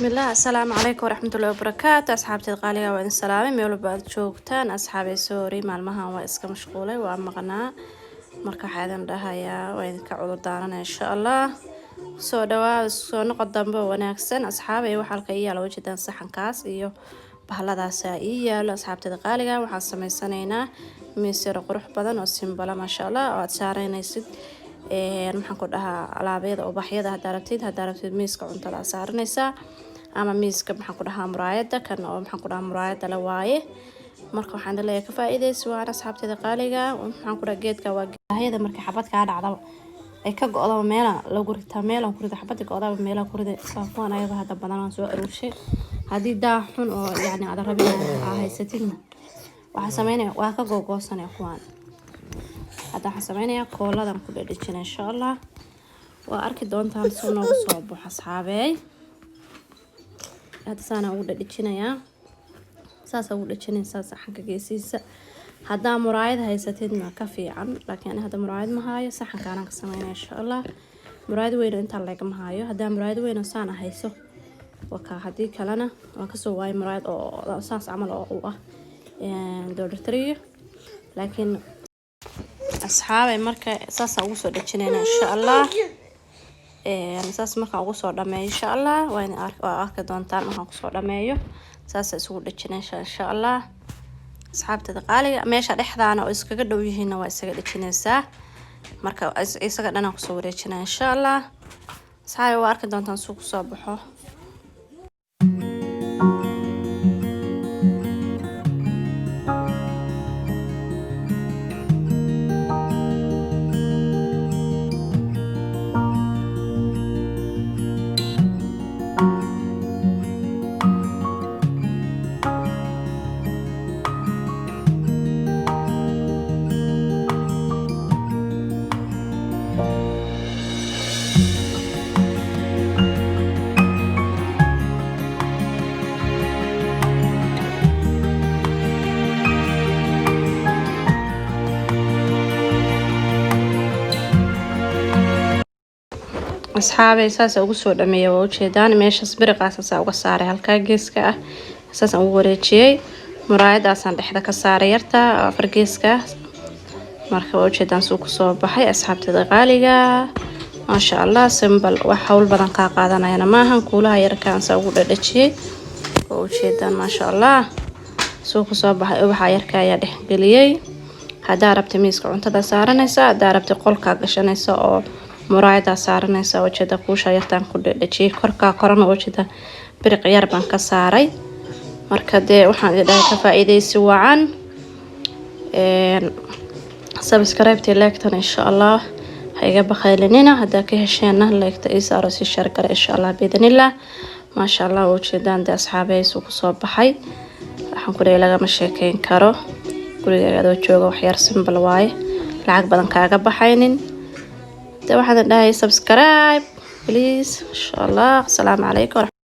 بسم الله السلام عليكم ورحمة الله وبركاته أصحابتي الغالية وإن سلامي ميولو بعد شوقتان أصحابي سوري مالمها وإسكا مشغولة وأمغنا مركا حيدان دهايا وإن كعوض دارنا إن شاء الله soo dhawaad soo noqod dambe wanaagsan asxaabay waxa halka iyo la wajidaan saxankaas iyo bahaladaas ay yaalo asxaabtada qaaliga waxaan sameysanaynaa miisir qurux badan oo simbala ma sha Allah oo aad saareynaysid maxaan ku dhahaa alaabeeda oo baxyada hada rabtid miiska cuntada saaranaysa ama miiska maxaan ku dhahaa muraayada kan oo maxaan ku dhahaa muraayada la waaye marka waxaan leeyahay ka faa'iideysi waa asxaabtada qaaliga waxaan ku dhahaa geedka waa hay'ada marka xabadka dhacdo ay ka go'do meela lagu ritaa meela ku rida xabadka go'do meela ku rida saafaan ayaga hada badan soo aruushay hadii daa xun oo yaani aad rabin haysatin waxa sameynaa waa ka googoosanay kuwaan hada waxa sameynaa kooladan ku dhadhijin insha Allah waa arki doontaan soo noogu soo baxo asxaabay hada saana ugu dhadhijinaya saas ugu dhadhijinaysa saxanka geesiisa هذا مرايد هاي ستين كافي عن لكن هذا مرايد مهايو صح كان كسمينا إن شاء الله مرايد وين أنت لك مهايو هذا مرايد وين صانع هيسو وكهدي كلنا وكسو واي مرايد أو صاص عمل أو دور تري لكن أصحابي مركا صاص أوصل لتشنين إن شاء الله يعني صاص مركا أوصل لما إن شاء الله وين أركض دون تار مركا أوصل لما صاص أوصل لتشنين إن شاء الله asxaabta qaaliga meesha dhexdaana oo iskaga dhow yihiin waa isaga dhijinaysaa marka isaga dhanaan ku soo wareejinaa insha Allah saay waa arki doontaan suuq soo baxo أصحابي ساس أوصل دمية ووجهدان ماشي صبر قاصص أو قصاري هالكا جيسكا ساس أول شيء مرايد أصلا لحدا كساري يرتا فرجيسكا مركب وجهدان سوق صوب بحي أصحاب تدغالية ما شاء الله سمبل وحول بدن قاقادنا أنا ما هنقولها يركان سأقول هذا شيء وجهدان ما شاء الله سوق صوب بحي وبحي يركا يده قليي هذا ربط ميسك وأنت دا سارنيسا هذا ربط قولك قشنيسا أو muraayada saaranaysa wajada kuusha yartaan ku dhadhajiyay korka korona wajada biriq yar baan ka saaray marka waxaan idhahay ka faa'iideysi wacan subscribe like-tan insha Allah hayga bakhaylina hada ka hesheena like-ta ii saaro si share kare insha Allah bidnillah ma sha Allah wajadaan asxaabay soo soo baxay waxaan ku leeyahay laga ma sheekeyn karo guriga jooga wax yar simple waaye lacag badan kaaga baxaynin waxaan dhahay subscribe please insha Allah السلام عليكم.